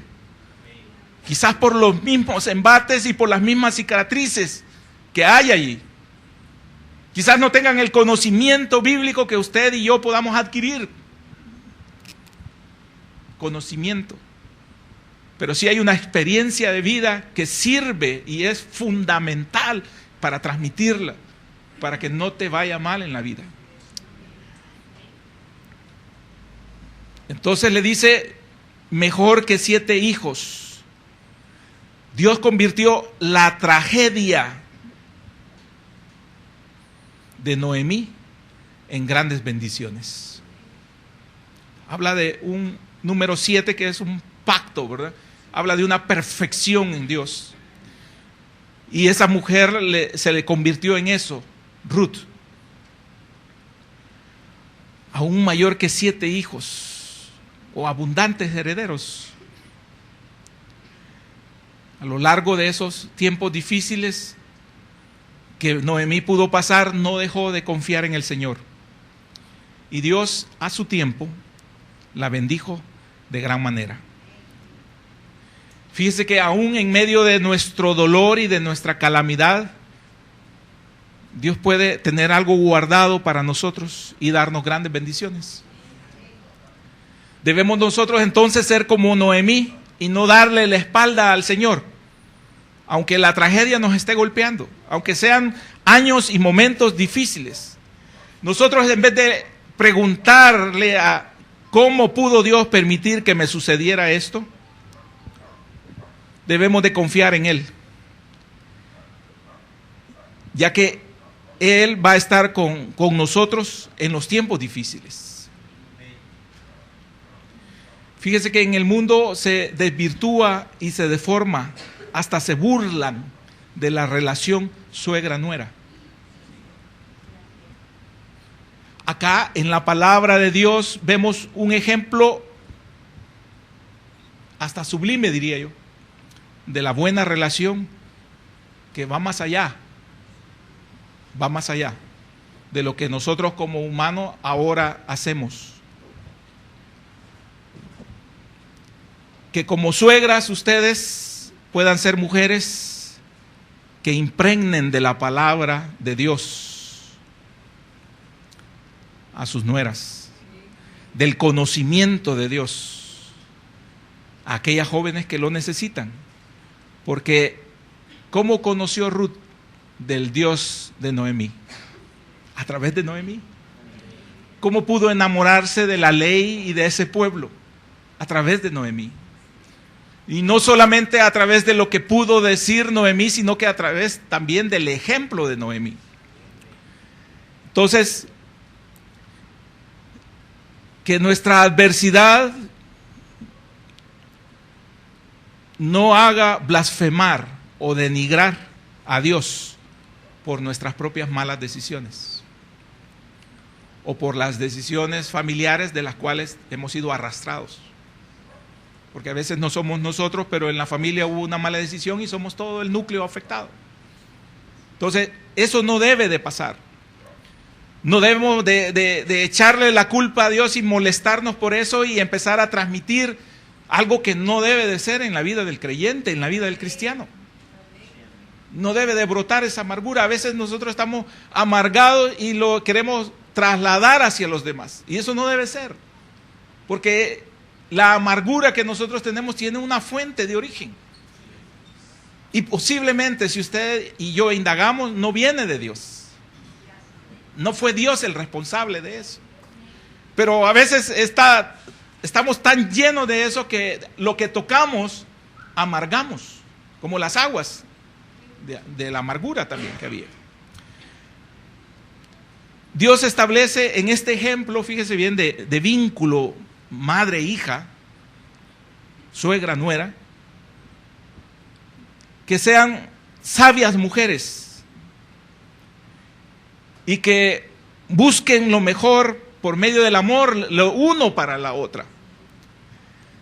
quizás por los mismos embates y por las mismas cicatrices que hay allí. Quizás no tengan el conocimiento bíblico que usted y yo podamos adquirir. Conocimiento. Pero sí hay una experiencia de vida que sirve y es fundamental para transmitirla, para que no te vaya mal en la vida. Entonces le dice, mejor que 7 hijos. Dios convirtió la tragedia de Noemí en grandes bendiciones. Habla de un número 7 que es un pacto, ¿verdad? Habla de una perfección en Dios. Y esa mujer se le convirtió en eso, Ruth. Aún mayor que 7 hijos o abundantes herederos. A lo largo de esos tiempos difíciles que Noemí pudo pasar, no dejó de confiar en el Señor. Y Dios, a su tiempo, la bendijo de gran manera. Fíjese que aún en medio de nuestro dolor y de nuestra calamidad, Dios puede tener algo guardado para nosotros y darnos grandes bendiciones. Debemos nosotros entonces ser como Noemí y no darle la espalda al Señor, aunque la tragedia nos esté golpeando, aunque sean años y momentos difíciles. Nosotros, en vez de preguntarle a cómo pudo Dios permitir que me sucediera esto, debemos de confiar en Él, ya que Él va a estar con nosotros en los tiempos difíciles. Fíjese que en el mundo se desvirtúa y se deforma, hasta se burlan de la relación suegra-nuera. Acá en la palabra de Dios vemos un ejemplo hasta sublime, diría yo, de la buena relación que va más allá de lo que nosotros como humanos ahora hacemos. Que como suegras ustedes puedan ser mujeres que impregnen de la palabra de Dios a sus nueras, del conocimiento de Dios, a aquellas jóvenes que lo necesitan. Porque ¿cómo conoció Ruth del Dios de Noemí? A través de Noemí. ¿Cómo pudo enamorarse de la ley y de ese pueblo? A través de Noemí. Y no solamente a través de lo que pudo decir Noemí, sino que a través también del ejemplo de Noemí. Entonces, que nuestra adversidad no haga blasfemar o denigrar a Dios por nuestras propias malas decisiones o por las decisiones familiares de las cuales hemos sido arrastrados. Porque a veces no somos nosotros, pero en la familia hubo una mala decisión y somos todo el núcleo afectado. Entonces, eso no debe de pasar. No debemos de echarle la culpa a Dios y molestarnos por eso y empezar a transmitir algo que no debe de ser en la vida del creyente, en la vida del cristiano. No debe de brotar esa amargura. A veces nosotros estamos amargados y lo queremos trasladar hacia los demás. Y eso no debe ser. Porque la amargura que nosotros tenemos tiene una fuente de origen. Y posiblemente, si usted y yo indagamos, no viene de Dios. No fue Dios el responsable de eso. Pero a veces estamos tan llenos de eso que lo que tocamos amargamos, como las aguas de la amargura también que había. Dios establece en este ejemplo, fíjese bien, de vínculo madre-hija, suegra-nuera, que sean sabias mujeres y que busquen lo mejor por medio del amor, lo uno para la otra.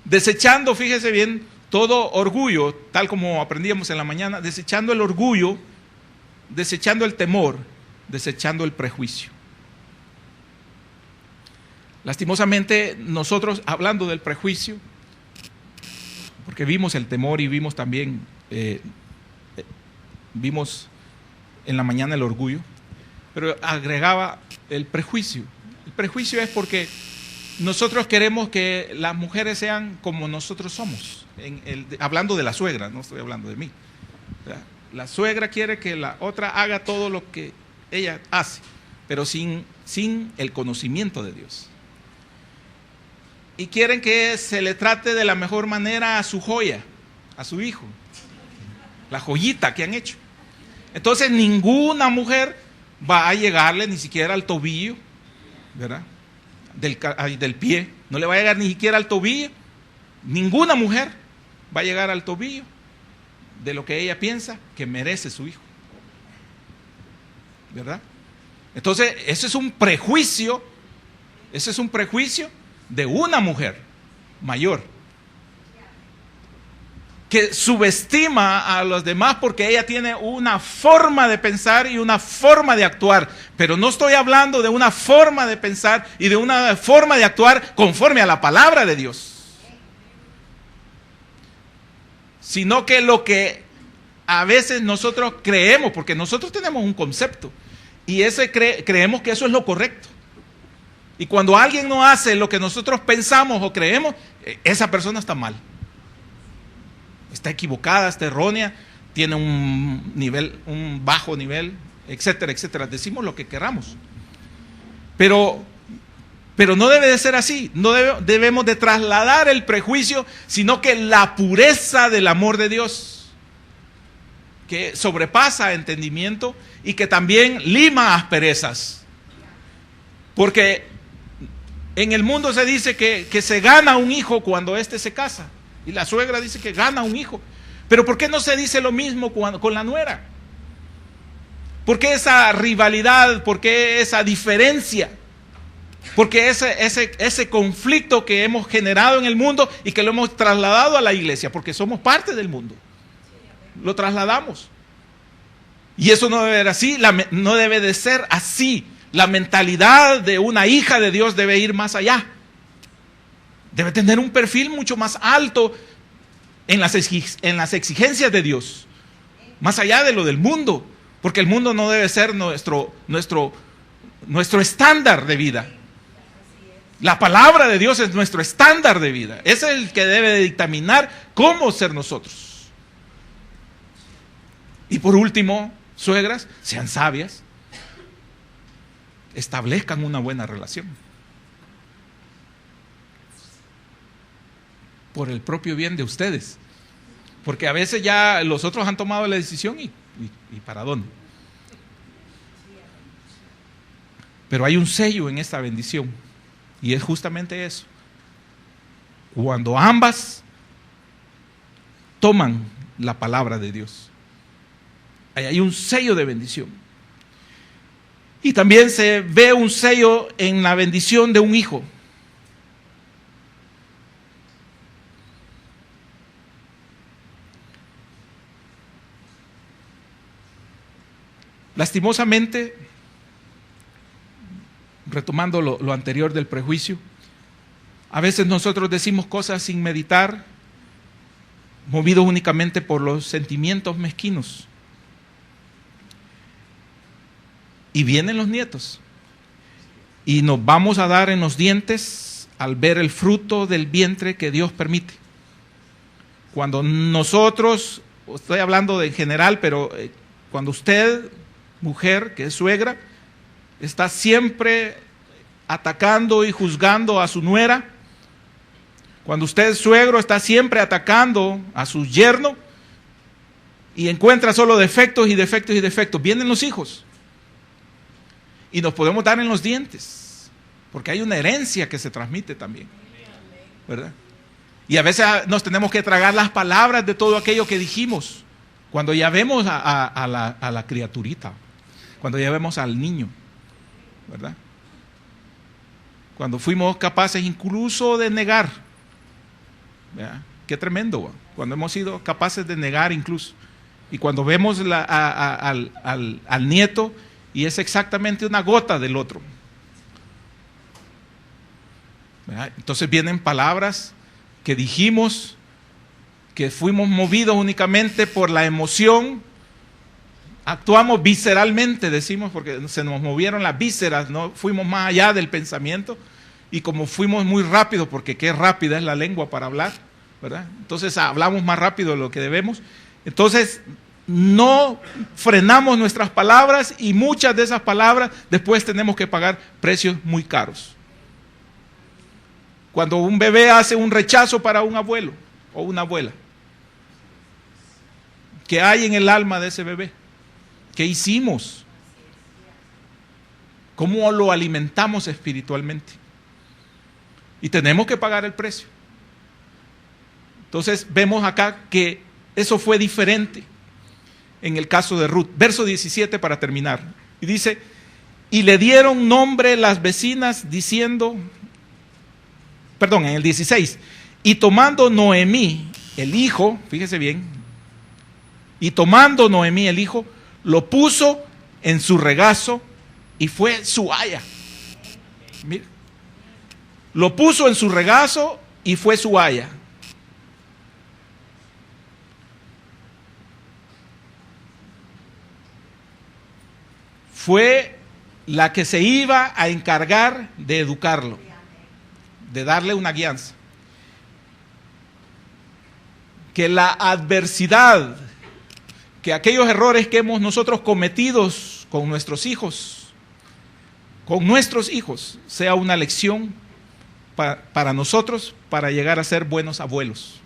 Desechando, fíjese bien, todo orgullo, tal como aprendíamos en la mañana, desechando el orgullo, desechando el temor, desechando el prejuicio. Lastimosamente, nosotros, hablando del prejuicio, porque vimos el temor y vimos también, vimos en la mañana el orgullo, pero agregaba el prejuicio. El prejuicio es porque nosotros queremos que las mujeres sean como nosotros somos. Hablando de la suegra, no estoy hablando de mí. La suegra quiere que la otra haga todo lo que ella hace, pero sin el conocimiento de Dios. Y quieren que se le trate de la mejor manera a su joya, a su hijo, la joyita que han hecho. Entonces ninguna mujer va a llegarle ni siquiera al tobillo, ¿verdad? Del pie, no le va a llegar ni siquiera al tobillo. Ninguna mujer va a llegar al tobillo de lo que ella piensa que merece su hijo, ¿verdad? Entonces ese es un prejuicio de una mujer mayor que subestima a los demás porque ella tiene una forma de pensar y una forma de actuar. Pero no estoy hablando de una forma de pensar y de una forma de actuar conforme a la palabra de Dios, sino que lo que a veces nosotros creemos, porque nosotros tenemos un concepto y creemos que eso es lo correcto. Y cuando alguien no hace lo que nosotros pensamos o creemos, esa persona está mal. Está equivocada, está errónea, tiene un bajo nivel, etcétera, etcétera. Decimos lo que queramos. Pero no debe de ser así. No debemos de trasladar el prejuicio, sino que la pureza del amor de Dios, que sobrepasa entendimiento y que también lima asperezas. Porque en el mundo se dice que se gana un hijo cuando éste se casa. Y la suegra dice que gana un hijo. Pero ¿por qué no se dice lo mismo con la nuera? ¿Por qué esa rivalidad? ¿Por qué esa diferencia? ¿Por qué ese conflicto que hemos generado en el mundo y que lo hemos trasladado a la iglesia? Porque somos parte del mundo. Lo trasladamos. Y eso no debe ser así, no debe de ser así. La mentalidad de una hija de Dios debe ir más allá. Debe tener un perfil mucho más alto en las exigencias de Dios, más allá de lo del mundo, porque el mundo no debe ser nuestro estándar de vida. La palabra de Dios es nuestro estándar de vida. Es el que debe de dictaminar cómo ser nosotros. Y por último, suegras, sean sabias. Establezcan una buena relación. Por el propio bien de ustedes. Porque a veces ya los otros han tomado la decisión y ¿para dónde? Pero hay un sello en esta bendición y es justamente eso. Cuando ambas toman la palabra de Dios, hay un sello de bendición. Y también se ve un sello en la bendición de un hijo. Lastimosamente, retomando lo anterior del prejuicio, a veces nosotros decimos cosas sin meditar, movidos únicamente por los sentimientos mezquinos. Y vienen los nietos. Y nos vamos a dar en los dientes al ver el fruto del vientre que Dios permite. Cuando nosotros, estoy hablando en general, pero cuando usted, mujer, que es suegra, está siempre atacando y juzgando a su nuera, cuando usted es suegro, está siempre atacando a su yerno y encuentra solo defectos y defectos y defectos, vienen los hijos y nos podemos dar en los dientes, porque hay una herencia que se transmite también, ¿verdad? Y a veces nos tenemos que tragar las palabras de todo aquello que dijimos, cuando ya vemos a la criaturita, cuando ya vemos al niño, ¿verdad? Cuando fuimos capaces incluso de negar, ¿verdad? Qué tremendo, ¿verdad? Cuando hemos sido capaces de negar incluso, y cuando vemos al nieto y es exactamente una gota del otro, ¿verdad? Entonces vienen palabras que dijimos, que fuimos movidos únicamente por la emoción, actuamos visceralmente, decimos, porque se nos movieron las vísceras, no fuimos más allá del pensamiento, y como fuimos muy rápidos, porque qué rápida es la lengua para hablar, ¿verdad? Entonces hablamos más rápido de lo que debemos, entonces no frenamos nuestras palabras, y muchas de esas palabras después tenemos que pagar precios muy caros. Cuando un bebé hace un rechazo para un abuelo o una abuela, ¿qué hay en el alma de ese bebé? ¿Qué hicimos? ¿Cómo lo alimentamos espiritualmente? Y tenemos que pagar el precio. Entonces vemos acá que eso fue diferente en el caso de Ruth. Verso 17 para terminar. Y dice, y le dieron nombre las vecinas diciendo, en el 16, y tomando Noemí el hijo, fíjese bien, y tomando Noemí el hijo, lo puso en su regazo y fue su aya. Mira, lo puso en su regazo y fue su aya. Fue la que se iba a encargar de educarlo, de darle una guianza. Que la adversidad, que aquellos errores que hemos nosotros cometidos con nuestros hijos, sea una lección para nosotros, para llegar a ser buenos abuelos.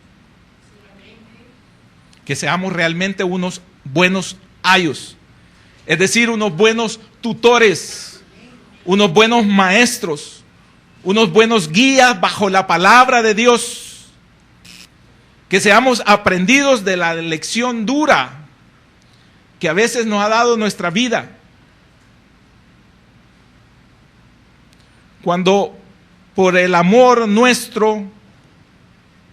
Que seamos realmente unos buenos ayos, es decir, unos buenos tutores, unos buenos maestros, unos buenos guías bajo la palabra de Dios. Que seamos aprendidos de la lección dura que a veces nos ha dado nuestra vida. Cuando por el amor nuestro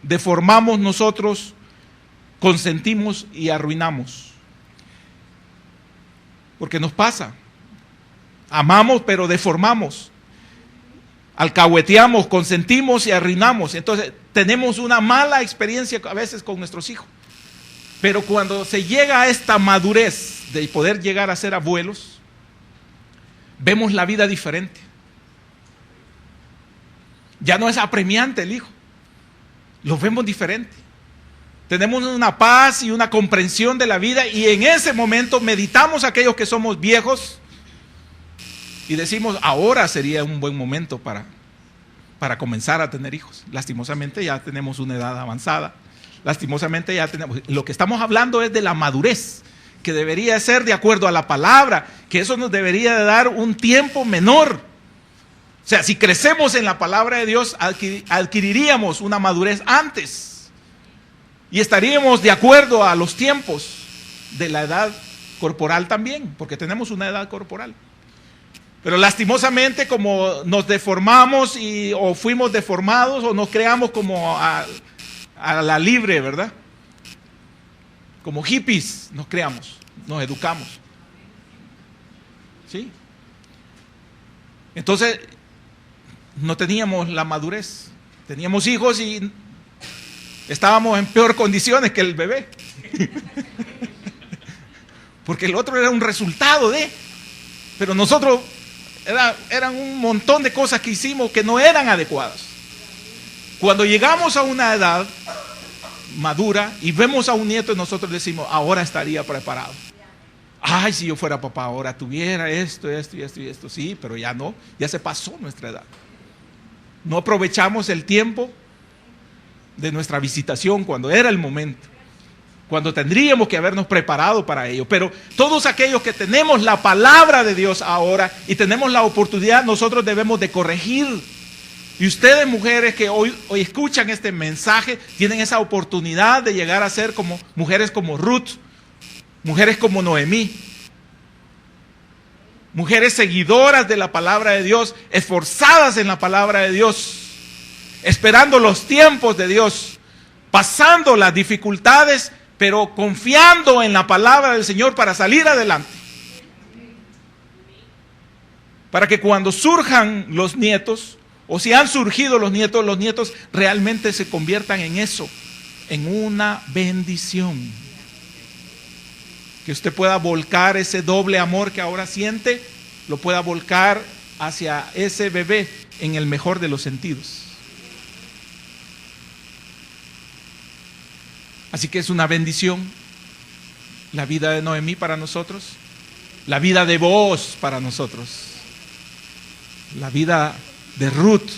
deformamos nosotros, consentimos y arruinamos. Porque nos pasa. Amamos pero deformamos. Alcahueteamos, consentimos y arruinamos. Entonces tenemos una mala experiencia a veces con nuestros hijos. Pero cuando se llega a esta madurez de poder llegar a ser abuelos, vemos la vida diferente. Ya no es apremiante el hijo, lo vemos diferente. Tenemos una paz y una comprensión de la vida, y en ese momento meditamos aquellos que somos viejos y decimos, ahora sería un buen momento para comenzar a tener hijos. Lastimosamente ya tenemos una edad avanzada. Lastimosamente ya tenemos, lo que estamos hablando es de la madurez, que debería ser de acuerdo a la palabra, que eso nos debería de dar un tiempo menor. O sea, si crecemos en la palabra de Dios, adquiriríamos una madurez antes y estaríamos de acuerdo a los tiempos de la edad corporal también, porque tenemos una edad corporal. Pero lastimosamente, como nos deformamos o fuimos deformados, o nos creamos como a la libre, ¿verdad? Como hippies nos creamos, nos educamos. ¿Sí? Entonces, no teníamos la madurez. Teníamos hijos y estábamos en peor condiciones que el bebé. Porque el otro era un resultado de... Pero nosotros eran un montón de cosas que hicimos que no eran adecuadas. Cuando llegamos a una edad madura y vemos a un nieto, nosotros decimos, ahora estaría preparado. Ay, si yo fuera papá ahora tuviera esto. Sí, pero ya no, ya se pasó nuestra edad. No aprovechamos el tiempo de nuestra visitación cuando era el momento, cuando tendríamos que habernos preparado para ello. Pero todos aquellos que tenemos la palabra de Dios ahora y tenemos la oportunidad, nosotros debemos de corregir. Y ustedes, mujeres que hoy escuchan este mensaje, tienen esa oportunidad de llegar a ser como mujeres como Ruth, mujeres como Noemí, mujeres seguidoras de la palabra de Dios, esforzadas en la palabra de Dios, esperando los tiempos de Dios, pasando las dificultades, pero confiando en la palabra del Señor para salir adelante. Para que cuando surjan los nietos, o si han surgido los nietos realmente se conviertan en eso, en una bendición. Que usted pueda volcar ese doble amor que ahora siente, lo pueda volcar hacia ese bebé en el mejor de los sentidos. Así que es una bendición la vida de Noemí para nosotros, la vida de Booz para nosotros, la vida de Ruth,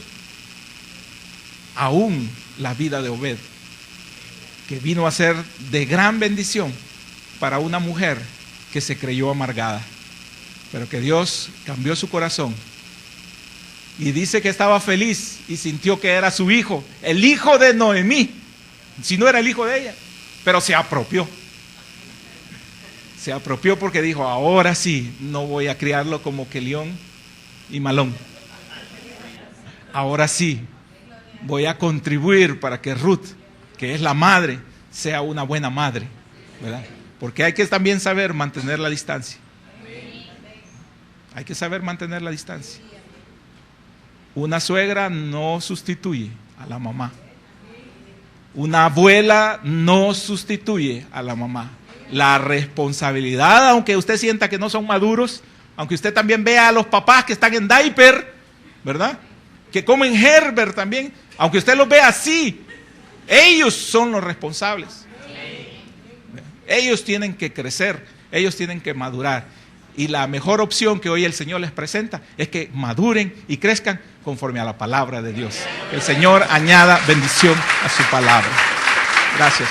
aún la vida de Obed, que vino a ser de gran bendición para una mujer que se creyó amargada, pero que Dios cambió su corazón y dice que estaba feliz y sintió que era su hijo, el hijo de Noemí, si no era el hijo de ella, pero se apropió porque dijo, ahora sí, no voy a criarlo como Kelión y Malón, ahora sí, voy a contribuir para que Ruth, que es la madre, sea una buena madre, ¿verdad? Porque hay que también saber mantener la distancia. Hay que saber mantener la distancia. Una suegra no sustituye a la mamá. Una abuela no sustituye a la mamá. La responsabilidad, aunque usted sienta que no son maduros, aunque usted también vea a los papás que están en diaper, ¿verdad? Que comen Herbert también, aunque usted los vea así, ellos son los responsables. Ellos tienen que crecer, ellos tienen que madurar. Y la mejor opción que hoy el Señor les presenta es que maduren y crezcan conforme a la palabra de Dios. Que el Señor añada bendición a su palabra. Gracias.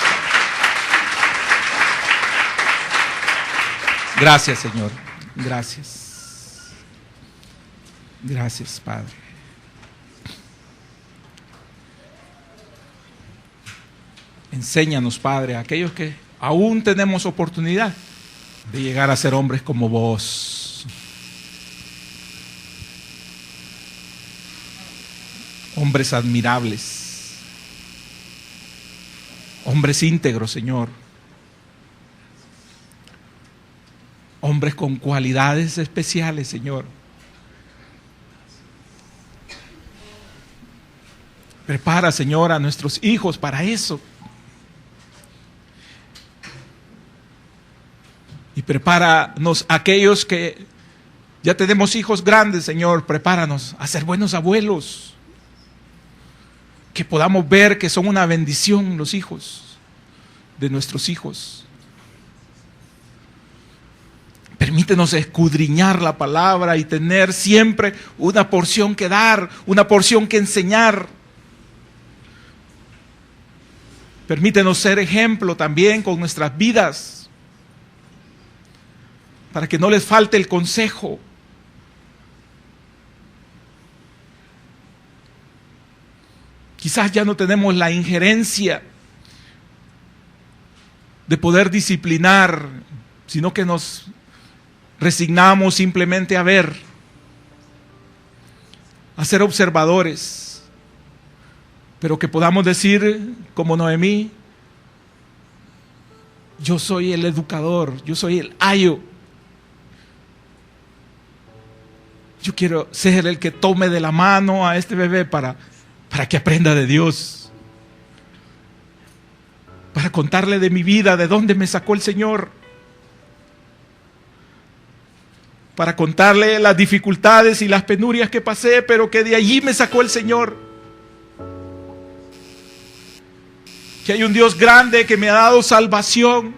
Gracias, Señor. Gracias. Gracias, Padre. Enséñanos, Padre, a aquellos que aún tenemos oportunidad de llegar a ser hombres como vos. Hombres admirables. Hombres íntegros, Señor. Hombres con cualidades especiales, Señor. Prepara, Señor, a nuestros hijos para eso. Y prepáranos a aquellos que ya tenemos hijos grandes, Señor, prepáranos a ser buenos abuelos. Que podamos ver que son una bendición los hijos de nuestros hijos. Permítenos escudriñar la palabra y tener siempre una porción que dar, una porción que enseñar. Permítenos ser ejemplo también con nuestras vidas, para que no les falte el consejo. Quizás ya no tenemos la injerencia de poder disciplinar, sino que nos resignamos simplemente a ver, a ser observadores, pero que podamos decir como Noemí, yo soy el educador, yo soy el ayo. Yo quiero ser el que tome de la mano a este bebé para que aprenda de Dios. Para contarle de mi vida, de dónde me sacó el Señor. Para contarle las dificultades y las penurias que pasé, pero que de allí me sacó el Señor. Que hay un Dios grande que me ha dado salvación.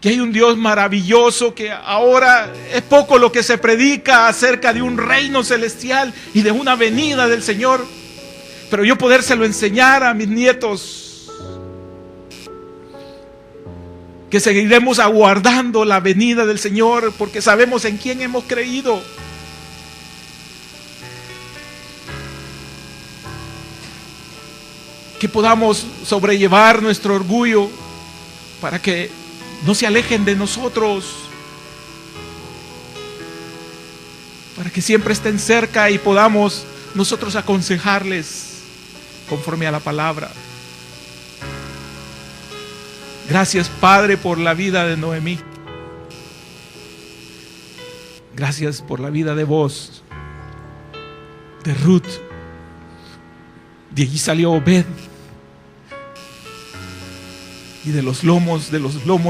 que hay un Dios maravilloso, que ahora es poco lo que se predica acerca de un reino celestial y de una venida del Señor, pero yo podérselo enseñar a mis nietos, que seguiremos aguardando la venida del Señor porque sabemos en quién hemos creído. Que podamos sobrellevar nuestro orgullo para que no se alejen de nosotros, para que siempre estén cerca y podamos nosotros aconsejarles conforme a la palabra. Gracias, Padre, por la vida de Noemí. Gracias por la vida de vos, de Ruth. De allí salió Obed. Y de los lomos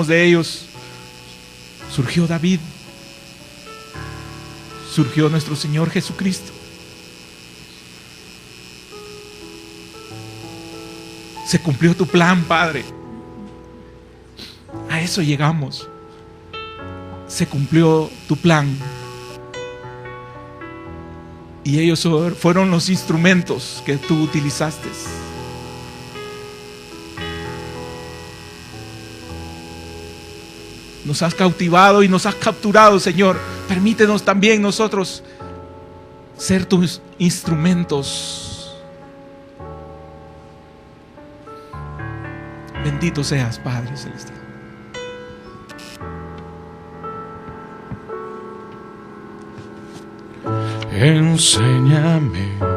de ellos surgió David. Surgió nuestro Señor Jesucristo. Se cumplió tu plan, Padre. A eso llegamos. Se cumplió tu plan. Y ellos fueron los instrumentos que tú utilizaste. Nos has cautivado y nos has capturado, Señor. Permítenos también nosotros ser tus instrumentos. Bendito seas, Padre Celestial. Enséñame